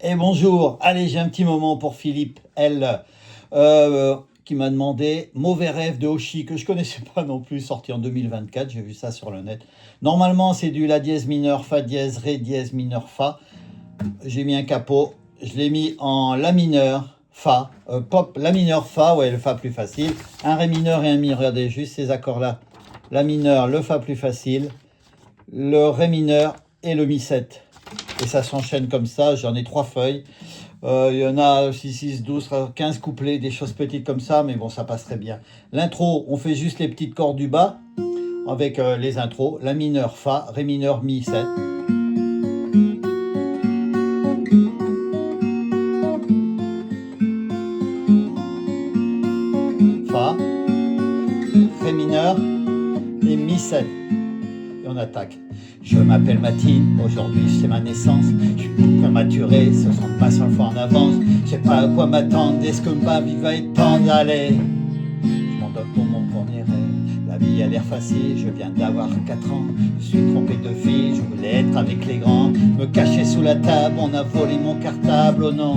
Et bonjour, allez, j'ai un petit moment pour Philippe L. Qui m'a demandé Mauvais rêve de Oshi, que je connaissais pas non plus, sorti en 2024, j'ai vu ça sur le net. Normalement, c'est du La dièse mineur, Fa dièse, Ré dièse mineur, Fa. J'ai mis un capot, je l'ai mis en La mineur, Fa, pop, La mineur, Fa, ouais, le Fa plus facile. Un Ré mineur et un Mi, regardez juste ces accords-là. La mineur, le Fa plus facile, le Ré mineur et le Mi 7. Et ça s'enchaîne comme ça, j'en ai 3 feuilles. Il y en a 6, 6, 12, 15 couplets, des choses petites comme ça, mais bon, ça passerait bien. L'intro, on fait juste les petites cordes du bas, avec les intros. La mineur, Fa, Ré mineur, Mi 7. Fa, Ré mineur et Mi 7. Et on attaque. Je m'appelle Mathilde, aujourd'hui c'est ma naissance. Je suis prématuré, ce sera pas 100 fois en avance. Je sais pas à quoi m'attendre, est-ce que ma vie va être tendre? Allez, je m'en donne pour mon premier rêve. La vie a l'air facile, je viens d'avoir 4 ans. Je suis trompé de fille, je voulais être avec les grands. Me cacher sous la table, on a volé mon cartable, oh non.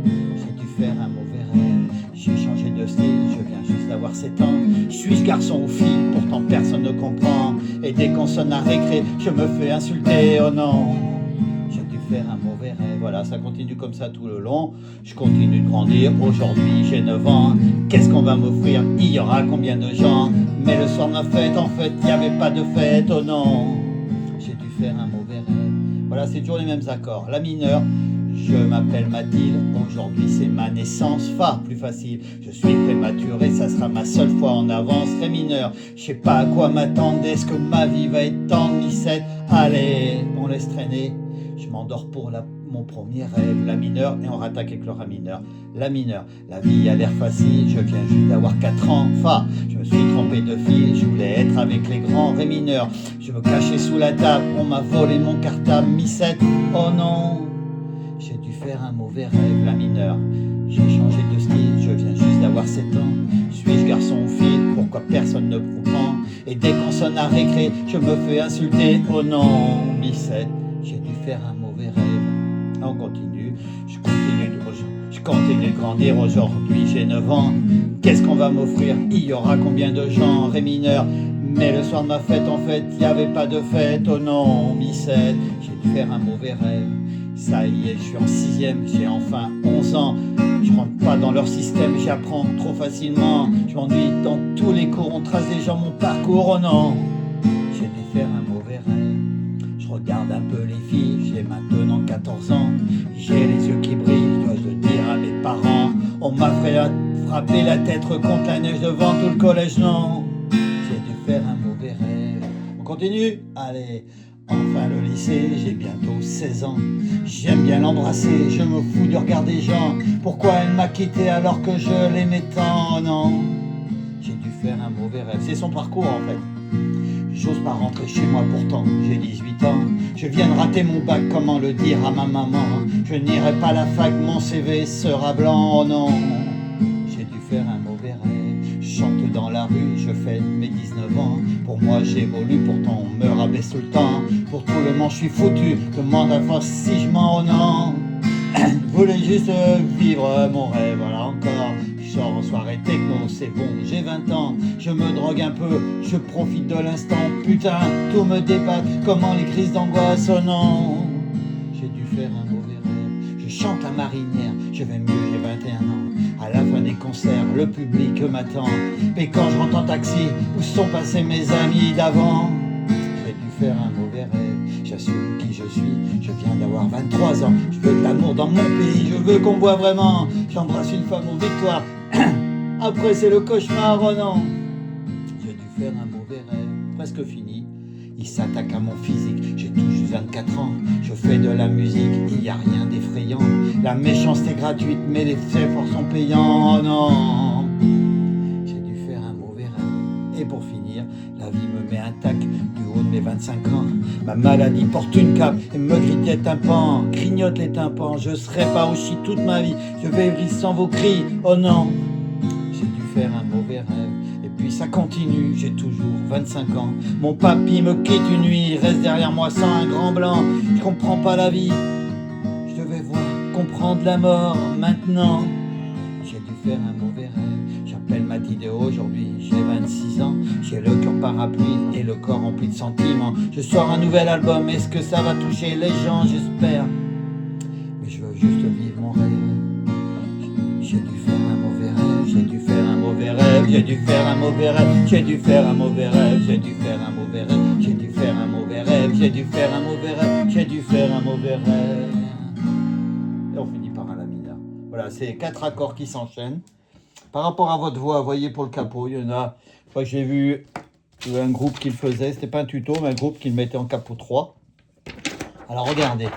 J'ai dû faire un mauvais rêve, j'ai changé de style, je viens juste d'avoir 7 ans. Suis-je garçon ou fille? Pourtant personne ne comprend. Et dès qu'on sonne à récré, je me fais insulter, oh non. J'ai dû faire un mauvais rêve. Voilà, ça continue comme ça tout le long. Je continue de grandir, aujourd'hui j'ai 9 ans. Qu'est-ce qu'on va m'offrir? Il y aura combien de gens? Mais le soir de ma fête, en fait, il n'y avait pas de fête, oh non. J'ai dû faire un mauvais rêve. Voilà, c'est toujours les mêmes accords. La mineure, je m'appelle Mathilde, aujourd'hui c'est ma naissance, Fa, plus facile. Je suis prématuré, ça sera ma seule fois en avance. Ré mineur, je sais pas à quoi m'attendre, est-ce que ma vie va être tendre? Mi 7, allez, on laisse traîner. Je m'endors pour mon premier rêve. La mineure, et on rattaque avec le Ré mineur. La mineure, la vie a l'air facile, je viens juste d'avoir 4 ans. Fa, je me suis trompé de fil, je voulais être avec les grands. Ré mineur, je me cachais sous la table, on m'a volé mon cartable. Mi 7, oh non. J'ai dû faire un mauvais rêve, la mineure. J'ai changé de style, je viens juste d'avoir 7 ans. Suis-je garçon ou fille? Pourquoi personne ne comprend? Et dès qu'on sonne à récré, je me fais insulter, oh non. Mi 7, j'ai dû faire un mauvais rêve. On continue, je continue de grandir, aujourd'hui j'ai 9 ans. Qu'est-ce qu'on va m'offrir? Il y aura combien de gens? Ré mineur, mais le soir de ma fête, en fait, il n'y avait pas de fête, oh non. Mi 7, j'ai dû faire un mauvais rêve. Ça y est, je suis en 6e, j'ai enfin 11 ans. Je rentre pas dans leur système, j'apprends trop facilement. Je m'ennuie dans tous les cours, on trace déjà mon parcours, oh non. J'ai dû faire un mauvais rêve. Je regarde un peu les filles, j'ai maintenant 14 ans. J'ai les yeux qui brillent, dois-je le dire à mes parents. On m'a frappé la tête contre la neige devant tout le collège, non. J'ai dû faire un mauvais rêve. On continue? Allez. Enfin le lycée, j'ai bientôt 16 ans. J'aime bien l'embrasser, je me fous du regard des gens. Pourquoi elle m'a quitté alors que je l'aimais tant? Oh non, j'ai dû faire un mauvais rêve. C'est son parcours en fait. J'ose pas rentrer chez moi pourtant, j'ai 18 ans. Je viens de rater mon bac, comment le dire à ma maman? Je n'irai pas à la fac, mon CV sera blanc, oh non. J'ai dû faire un mauvais rêve. Je chante dans la rue, je fais mes 19 ans. Pour moi j'évolue, pourtant on me rabaisse tout le temps. Pour tout le monde je suis foutu, demande à force si je m'en oh non. Je voulais juste vivre mon rêve, voilà encore. Je sors en soirée techno, c'est bon, j'ai 20 ans. Je me drogue un peu, je profite de l'instant. Putain, tout me dépasse, comment les crises d'angoisse, oh non. J'ai dû faire un mauvais rêve. Je chante la marinière, je vais mieux, j'ai 21 ans. À la fin des concerts, le public m'attend. Mais quand je rentre en taxi, où sont passés mes amis d'avant? J'ai dû faire un mauvais rêve. J'assume qui je suis, je viens d'avoir 23 ans. Je veux de l'amour dans mon pays, je veux qu'on voit vraiment. J'embrasse une femme aux victoires. Après c'est le cauchemar, oh non. J'ai dû faire un mauvais rêve, presque fini. Il s'attaque à mon physique, j'ai tout juste 24 ans. Je fais de la musique, il n'y a rien d'effrayant. La méchanceté gratuite, mais les efforts sont payants, oh non. J'ai dû faire un mauvais rêve. Et pour finir, la vie me met un tac du haut de mes 25 ans. Ma maladie porte une cape et me grille des tympans. Grignote les tympans, je serai pas aussi toute ma vie. Je vais vivre sans vos cris, oh non. J'ai dû faire un mauvais rêve. Et puis ça continue, j'ai toujours 25 ans. Mon papy me quitte une nuit, il reste derrière moi sans un grand blanc. Je comprends pas la vie, je devais voir comprendre la mort maintenant. J'ai dû faire un mauvais rêve. J'appelle Mathilde aujourd'hui, j'ai 26 ans. J'ai le cœur parapluie et le corps rempli de sentiments. Je sors un nouvel album, est-ce que ça va toucher les gens? J'espère. Mais je veux juste vivre mon rêve. J'ai dû faire un mauvais rêve, j'ai dû faire un mauvais rêve, j'ai dû faire un mauvais rêve, j'ai dû faire un mauvais rêve, j'ai dû faire un mauvais rêve, j'ai dû faire un mauvais rêve, j'ai dû faire un mauvais rêve, j'ai dû faire un mauvais rêve. Et on finit par un la mineur. Voilà, c'est 4 accords qui s'enchaînent. Par rapport à votre voix, voyez pour le capot, il y en a, je crois que j'ai vu un groupe qui le faisait, c'était pas un tuto, mais un groupe qui le mettait en capot 3. Alors regardez.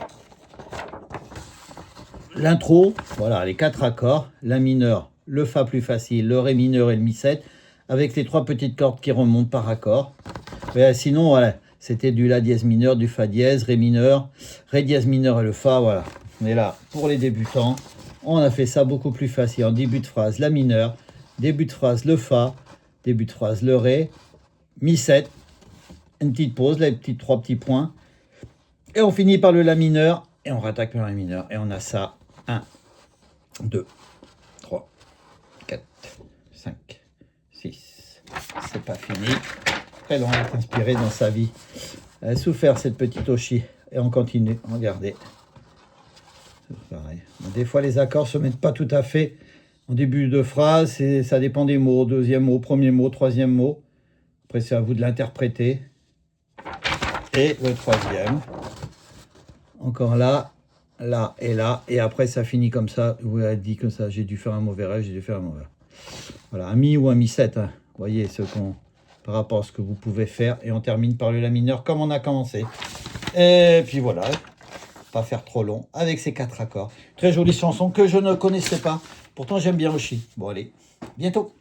L'intro, voilà, les 4 accords, la mineur, le fa plus facile, le ré mineur et le mi 7, avec les 3 petites cordes qui remontent par accord. Mais sinon, voilà, c'était du la dièse mineur, du fa dièse, ré mineur, ré dièse mineur et le fa, voilà. Mais là, pour les débutants, on a fait ça beaucoup plus facile. En début de phrase, la mineur, début de phrase, le fa, début de phrase, le ré, mi 7, une petite pause, les 3 petits points, et on finit par le la mineur, et on rattaque par la mineur, et on a ça. 1, 2, 3, 4, 5, 6. C'est pas fini. Elle en est inspirée dans sa vie. Elle a souffert cette petite Oshi. Et on continue. Regardez. C'est pareil. Des fois, les accords se mettent pas tout à fait en début de phrase. Ça dépend des mots. Deuxième mot, premier mot, troisième mot. Après, c'est à vous de l'interpréter. Et le troisième. Encore là. Là et là, et après ça finit comme ça. Vous avez dit comme ça, j'ai dû faire un mauvais rêve, j'ai dû faire un mauvais rêve. Voilà, un mi ou un mi 7, hein. Vous voyez ce qu'on, par rapport à ce que vous pouvez faire, et on termine par le la mineur comme on a commencé. Et puis voilà, pas faire trop long, avec ces 4 accords. Très jolie chanson que je ne connaissais pas, pourtant j'aime bien aussi. Bon allez, bientôt.